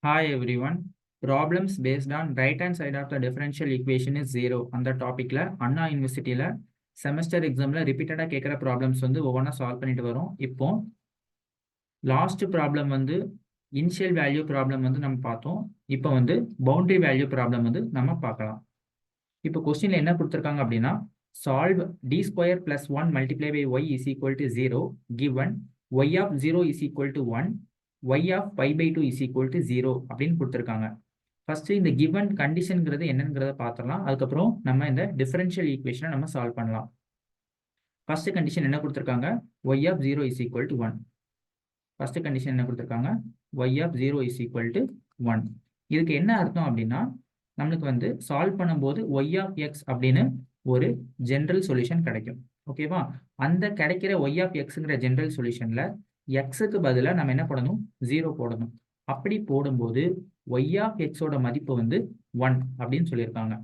Hi everyone. Problems based on right hand side of the differential equation is 0. அந்த டாபிக்ல அண்ணா யூனிவர்சிட்டியில semester எக்ஸாம்ல ரிப்பீட்டடா கேட்குற ப்ராப்ளம்ஸ் வந்து ஒவ்வொன்றா சால்வ் பண்ணிட்டு வரோம். இப்போ லாஸ்ட் ப்ராப்ளம் வந்து இனிஷியல் வேல்யூ ப்ராப்ளம் வந்து நம்ம பார்த்தோம். இப்போ வந்து பவுண்டரி வேல்யூ ப்ராப்ளம் வந்து நம்ம பார்க்கலாம். இப்போ கொஸ்டின்ல என்ன கொடுத்துருக்காங்க அப்படின்னா solve t square plus 1 multiply by y is equal to 0 given y of 0 is equal to 1 y of pi by 2 is equal to 0 அப்படின்னு கொடுத்துருக்காங்க. ஃபர்ஸ்ட் இந்த கிவன் கண்டிஷன்ங்கிறது என்னங்கிறத பார்த்துடலாம். அதுக்கப்புறம் நம்ம இந்த டிஃபரன்ஷியல் ஈக்குவேஷனை நம்ம சால்வ் பண்ணலாம். ஃபர்ஸ்ட் கண்டிஷன் என்ன கொடுத்துருக்காங்க, y of 0 is equal to 1. First condition என்ன கொடுத்துருக்காங்க, y of 0 is equal to 1. இதுக்கு என்ன அர்த்தம் அப்படின்னா நம்மளுக்கு வந்து சால்வ் பண்ணும்போது ஒய் ஆஃப் எக்ஸ் அப்படின்னு ஒரு ஜென்ரல் சொல்யூஷன் கிடைக்கும். ஓகேவா? அந்த கிடைக்கிற ஒய் ஆஃப் எக்ஸுங்கிற ஜென்ரல் சொல்யூஷன்ல எக்ஸுக்கு பதிலாக நம்ம என்ன போடணும், 0 போடணும். அப்படி போடும்போது ஒய் ஆஃப் எக்ஸோட மதிப்பு வந்து 1 அப்படின்னு சொல்லியிருக்காங்க.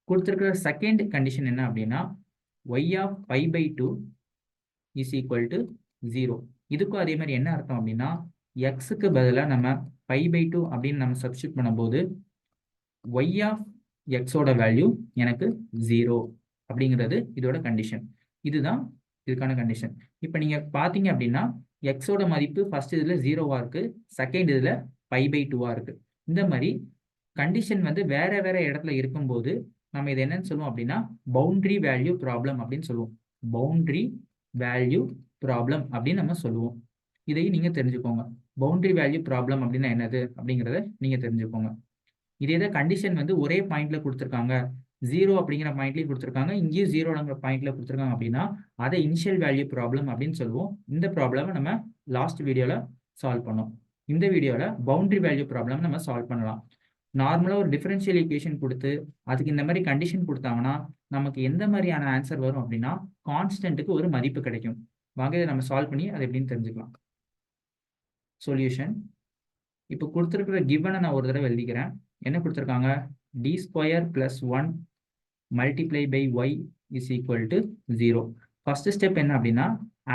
கொடுத்துருக்கிற செகண்ட் கண்டிஷன் என்ன அப்படின்னா y of pi by 2 is equal to 0. இதுக்கும் அதே மாதிரி என்ன அர்த்தம் அப்படின்னா எக்ஸுக்கு பதிலாக நம்ம பை பை 2 அப்படின்னு நம்ம சப்ஸ்டியூட் பண்ணும்போது ஒய் ஆஃப் எக்ஸோட வேல்யூ எனக்கு 0 அப்படிங்கிறது இதோட கண்டிஷன். இதுதான் இதுக்கான கண்டிஷன். இப்போ நீங்கள் பார்த்தீங்க அப்படின்னா எக்ஸோட மதிப்பு ஃபர்ஸ்ட் இதில் 0வா இருக்கு, செகண்ட் இதில் பை பை 2வா இருக்கு. இந்த மாதிரி கண்டிஷன் வந்து வேற வேற இடத்துல இருக்கும்போது நம்ம இது என்னன்னு சொல்லுவோம் அப்படின்னா பவுண்டரி வேல்யூ ப்ராப்ளம் அப்படின்னு சொல்லுவோம். பவுண்டரி வேல்யூ ப்ராப்ளம் அப்படின்னு நம்ம சொல்லுவோம். இதையும் நீங்க தெரிஞ்சுக்கோங்க. பவுண்டரி வேல்யூ ப்ராப்ளம் அப்படின்னா என்னது அப்படிங்கிறத நீங்க தெரிஞ்சுக்கோங்க. இதே கண்டிஷன் வந்து ஒரே பாயிண்ட்ல கொடுத்துருக்காங்க, 0 அப்படிங்கிற பாயிண்ட்லயும் கொடுத்துருக்காங்க, இங்கேயும் 0ங்கிற பாயிண்ட்ல கொடுத்துருக்காங்க அப்படின்னா அதை இனிஷியல் வேல்யூ ப்ராப்ளம் அப்படின்னு சொல்லுவோம். இந்த ப்ராப்ளம் நம்ம லாஸ்ட் வீடியோல சால்வ் பண்ணோம். இந்த வீடியோல பவுண்டரி வேல்யூ ப்ராப்ளம் நம்ம சால்வ் பண்ணலாம். நார்மலா ஒரு டிஃபரன்ஷியல் ஈக்குவேஷன் கொடுத்து அதுக்கு இந்த மாதிரி கண்டிஷன் கொடுத்தாங்கன்னா நமக்கு எந்த மாதிரியான ஆன்சர் வரும் அப்படின்னா கான்ஸ்டன்ட்டுக்கு ஒரு மதிப்பு கிடைக்கும். வாங்க இதை நம்ம சால்வ் பண்ணி அதை எப்படின்னு தெரிஞ்சுக்கலாம். சொல்யூஷன். இப்போ கொடுத்துருக்கிற கிவனை நான் ஒரு தடவை எழுதிக்கிறேன். என்ன கொடுத்துருக்காங்க, t square plus 1 multiply by y is equal to 0. First step என்ன அப்படின்னா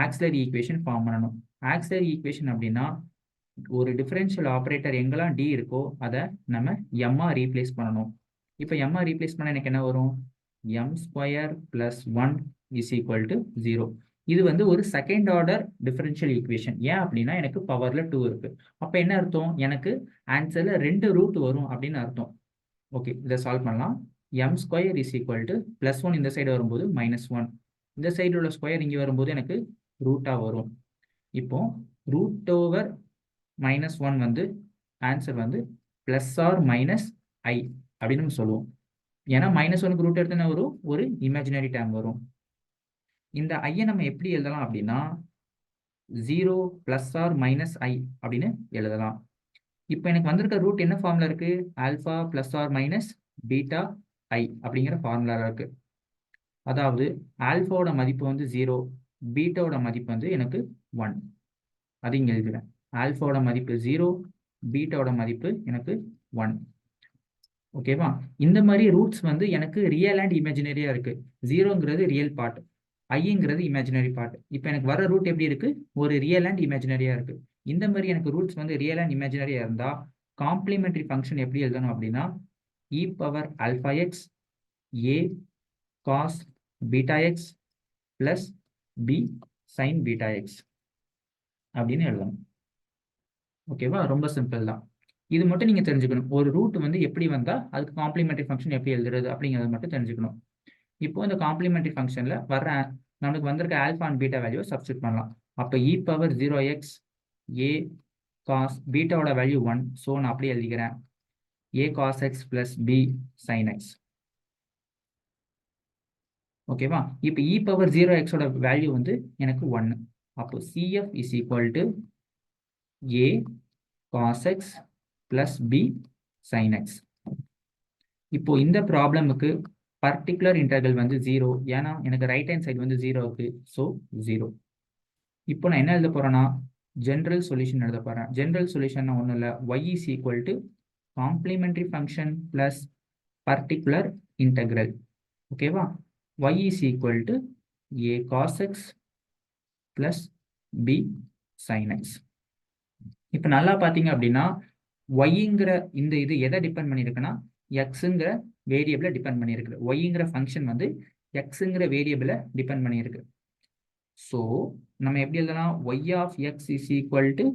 ஆக்சிலரி ஈக்குவேஷன் ஃபார்ம் பண்ணணும். ஆக்சிலரி ஈக்குவேஷன் அப்படின்னா ஒரு டிஃபரன்ஷியல் ஆப்ரேட்டர் எங்கெல்லாம் டி இருக்கோ அதை நம்ம எம்மா ரீப்ளேஸ் பண்ணணும். இப்போ எம்மா ரீப்ளேஸ் பண்ண எனக்கு என்ன வரும், M square plus 1 is equal to 0. இது வந்து ஒரு செகண்ட் ஆர்டர் டிஃபரன்ஷியல் ஈக்குவேஷன். ஏன் அப்படின்னா எனக்கு பவர்ல 2 இருக்கு. அப்போ என்ன அர்த்தம், எனக்கு ஆன்சர்ல 2 ரூட் வரும் அப்படின்னு அர்த்தம். ஓகே, இதை சால்வ் பண்ணலாம். M square is equal to plus 1 இந்த சைடு வரும்போது -1, இந்த சைடு உள்ள ஸ்கொயர் இங்கே வரும்போது எனக்கு ரூட்டா வரும். இப்போ ரூட் ஓவர் -1 வந்து ஆன்சர் வந்து பிளஸ் ஆர் மைனஸ் ஐ அப்படின்னு நம்ம சொல்லுவோம். ஏன்னா -1க்கு ரூட் எடுத்தா வரும், ஒரு இமேஜினரி டேர்ம் வரும். இந்த ஐயை நம்ம எப்படி எழுதலாம் அப்படின்னா 0 பிளஸ் ஆர் மைனஸ் ஐ அப்படின்னு எழுதலாம். இப்போ எனக்கு வந்திருக்க ரூட் என்ன ஃபார்ம்ல இருக்கு, alpha plus or minus beta i அப்படிங்கிற ஃபார்முலா இருக்கு. அதாவது ஆல்பாவோட மதிப்பு வந்து 0, பீட்டாவோட மதிப்பு வந்து எனக்கு 1. அது இங்க எழுதுறேன். ஆல்பாவோட மதிப்பு 0, பீட்டாவோட மதிப்பு எனக்கு 1. ஓகேவா? இந்த மாதிரி ரூட்ஸ் வந்து எனக்கு ரியல் அண்ட் இமேஜினரியா இருக்கு. 0ங்கிறது ரியல் பார்ட், ஐங்கிறது இமேஜினரி பார்ட். இப்போ எனக்கு வர ரூட் எப்படி இருக்கு, ஒரு ரியல் அண்ட் இமேஜினரியா இருக்கு. இந்த மாதிரி எனக்கு ரூட்ஸ் வந்து ரியல் அண்ட் இமேஜினரியா இருந்தா காம்ப்ளிமெண்டரி ஃபங்க்ஷன் எப்படி எழுதணும் அப்படின்னா e power alpha x a cos beta x plus B sin beta x அப்படின்னு எழுதணும். ஓகேவா? ரொம்ப சிம்பிள் தான். இது மட்டும் நீங்க தெரிஞ்சுக்கணும். ஒரு ரூட் வந்து எப்படி வந்தா அதுக்கு காம்ப்ளிமெண்டரி ஃபங்க்ஷன் எப்படி எழுதுறது அப்படிங்கிறத மட்டும் தெரிஞ்சுக்கணும். இப்போ இந்த காம்ப்ளிமெண்டரி ஃபங்க்ஷன்ல வர்ற நமக்கு வந்திருக்க alpha and beta value substitute பண்ணலாம். அப்போ e power 0x a cos பீட்டாவோட வேல்யூ 1, ஸோ நான் அப்படியே எழுதிக்கிறேன் a cos x plus B sin x. ஓகேவா? இப்போ இ பவர் 0xோட வேல்யூ வந்து எனக்கு 1. அப்போ CF is equal to A cos x plus B sin x. இப்போ இந்த ப்ராப்ளமுக்கு பர்டிகுலர் இன்டர்வல் வந்து 0, ஏன்னா எனக்கு ரைட் ஹேண்ட் சைடு வந்து 0 இருக்கு, ஸோ 0. இப்போ நான் என்ன எழுத போறேன்னா ஜென்ரல் சொல்யூஷன் எழுத போறேன். ஜென்ரல் சொல்யூஷன் ஒன்றும் இல்லை, y is equal to complementary function plus particular integral. ஓகேவா? y is equal to a cos x plus b sin x. இப்போ நல்லா பார்த்தீங்க அப்படின்னா ஒய்ங்கிற இந்த இது எதை டிபெண்ட் பண்ணியிருக்குன்னா எக்ஸுங்கிற வேரியபிளை டிபெண்ட் பண்ணியிருக்கு. ஒய்ங்கிற ஃபங்க்ஷன் வந்து எக்ஸுங்கிற வேரியபிளை டிபெண்ட் பண்ணியிருக்கு. ஸோ நம்ம எப்படி எழுதலாம்? Y of x is equal to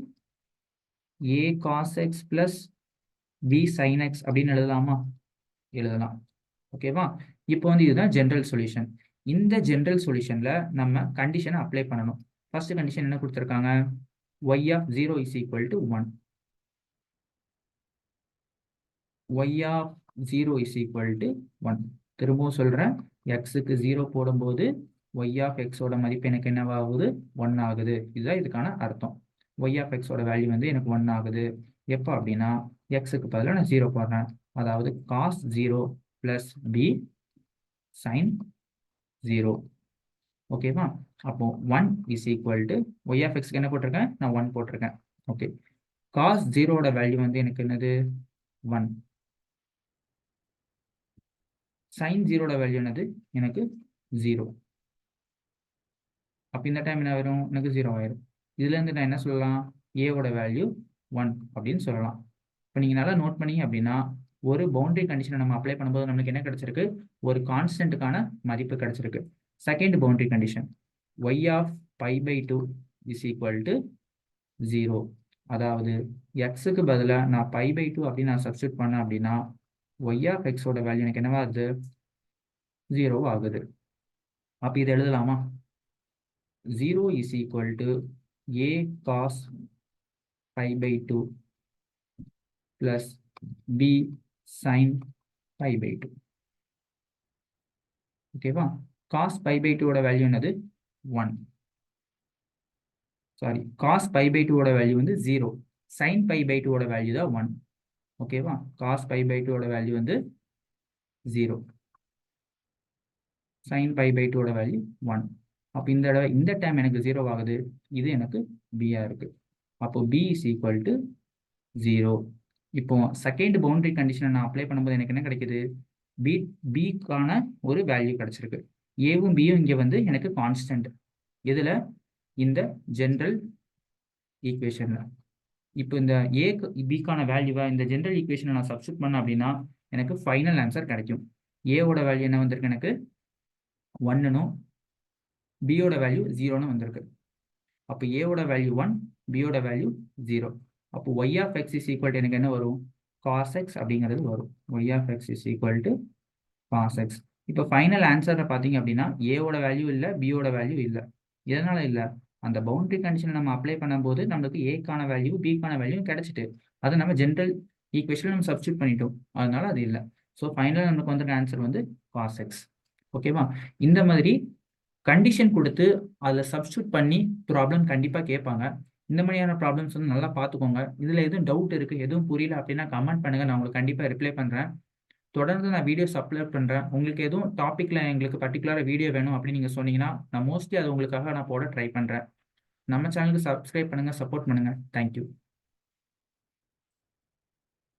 A cos x plus B sin x அப்படின்னு எழுதலாமா? எழுதலாம். ஓகேவா? இப்போ வந்து இதுதான் ஜென்ரல் சொல்யூஷன். இந்த ஜென்ரல் சொல்யூஷன்ல நம்ம கண்டிஷனை அப்ளை பண்ணணும். ஃபர்ஸ்ட் கண்டிஷன் என்ன கொடுத்துருக்காங்க? Y of 0 is equal to 1. Y of 0 is equal to 1. திரும்பவும் சொல்றேன், எக்ஸுக்கு 0 போடும்போது ஒய் ஆஃப் எக்ஸோட மதிப்பு எனக்கு என்னவாகுது? 1 ஆகுது. இதுதான் இதுக்கான அர்த்தம். ஒய் ஆஃப் எக்ஸோட வேல்யூ வந்து எனக்கு 1 ஆகுது. எப்போ அப்படின்னா எக்ஸுக்கு பதிலாக நான் 0 போடுறேன். அதாவது காஸ் 0 பிளஸ் பி சைன் 0. ஓகேவா? அப்போ 1 is equal to y of எக்ஸ்க்கு என்ன போட்டிருக்கேன்? நான் 1 போட்டிருக்கேன். ஓகே, காஸ் 0ஓட வேல்யூ வந்து எனக்கு என்னது? 1. சைன் 0ஓட வேல்யூ என்னது? எனக்கு 0. அப்போ இந்த டைம் என்ன வரும்? எனக்கு 0 ஆயிரும். இதுலேருந்து நான் என்ன சொல்லலாம்? ஏவோட வேல்யூ 1 அப்படின்னு சொல்லலாம். இப்போ நீங்கள் நல்லா நோட் பண்ணீங்க அப்படின்னா ஒரு பவுண்டரி கண்டிஷனை நம்ம அப்ளை பண்ணும்போது நம்மளுக்கு என்ன கிடைச்சிருக்கு? ஒரு கான்ஸ்டன்ட்டுக்கான மதிப்பு கிடைச்சிருக்கு. Second boundary condition y of pi by 2 is equal to 0. அதாவது எக்ஸுக்கு பதிலாக நான் பை பை 2 அப்படின்னு நான் சப்ஸ்டியூட் பண்ணேன் அப்படின்னா ஒய் ஆஃப் எக்ஸோட வேல்யூ எனக்கு என்னவா ஆகுது? 0 ஆகுது. அப்போ இதை எழுதலாமா? 0 is equal to a cos pi by 2 plus b sin pi by 2. ஓகேவா? cos pi by 2 ஓட வேல்யூ என்னது? 1. சாரி, cos pi by 2 ஓட வேல்யூ வந்து 0. sin pi by 2 ஓட வேல்யூ தான் 1. ஓகேவா? cos pi by 2 ஓட வேல்யூ வந்து 0. sin pi by 2 ஓட வேல்யூ 1. அப்போ இந்த டைம் எனக்கு 0 ஆகுது. இது எனக்கு b-ஆ இருக்கு. அப்போ b இஸ் ஈக்குவல் டு 0. இப்போ செகண்ட் பவுண்டரி கண்டிஷனை நான் அப்ளை பண்ணும்போது எனக்கு என்ன கிடைக்குது? பிக்கான ஒரு வேல்யூ கிடைச்சிருக்கு. ஏவும் பியும் இங்கே வந்து எனக்கு கான்ஸ்டன்ட். இதில் இந்த ஜென்ரல் ஈக்குவேஷனில் இப்போ இந்த ஏக்கு பிக்கான வேல்யூவை இந்த ஜென்ரல் ஈக்குவேஷனை நான் சப்ஸ்டியூட் பண்ணேன் அப்படின்னா எனக்கு ஃபைனல் ஆன்சர் கிடைக்கும். ஏவோட வேல்யூ என்ன வந்திருக்கு? எனக்கு 1னும் பியோட வேல்யூ 0ன்னு வந்திருக்கு. அப்போ ஏவோட வேல்யூ 1, பியோட வேல்யூ 0. அப்போ y of x is equal to எனக்கு என்ன வரும்? காஸ் எக்ஸ் அப்படிங்கிறது வரும். Y of x is equal to cos x. இப்போ ஃபைனல் ஆன்சரை பார்த்தீங்க அப்படின்னா ஏவோட வேல்யூ இல்லை, பியோட வேல்யூ இல்லை. எதனால இல்லை? அந்த பவுண்டரி கண்டிஷனை நம்ம அப்ளை பண்ணும்போது நம்மளுக்கு ஏக்கான வேல்யூ பிக்கான வேல்யூ கிடைச்சிட்டு அதை நம்ம ஜென்ரல் ஈக்குவேஷனில் நம்ம சப்ஸ்டியூட் பண்ணிட்டோம். அதனால அது இல்லை. ஸோ ஃபைனலாக நமக்கு வந்துட்டு ஆன்சர் வந்து காஸ் எக்ஸ். ஓகேவா? இந்த மாதிரி கண்டிஷன் கொடுத்து அதில் சப்ஸ்டியூட் பண்ணி ப்ராப்ளம் கண்டிப்பாக கேட்பாங்க. இந்த மாதிரியான ப்ராப்ளம்ஸ் வந்து நல்லா பார்த்துக்கோங்க. இதில் எதுவும் டவுட் இருக்குது, எதுவும் புரியல அப்படின்னா கமெண்ட் பண்ணுங்கள், நான் உங்களுக்கு கண்டிப்பாக ரிப்ளை பண்ணுறேன். தொடர்ந்து நான் வீடியோஸ் அப்லோட் பண்ணுறேன். உங்களுக்கு எதுவும் டாப்பிக்கில் எங்களுக்கு பர்டிகுலராக வீடியோ வேணும் அப்படின்னு நீங்கள் சொன்னீங்கன்னா நான் மோஸ்ட்லி அது உங்களுக்காக நான் போட ட்ரை பண்ணுறேன். நம்ம சேனலுக்கு சப்ஸ்கிரைப் பண்ணுங்கள், சப்போர்ட் பண்ணுங்கள். தேங்க்யூ.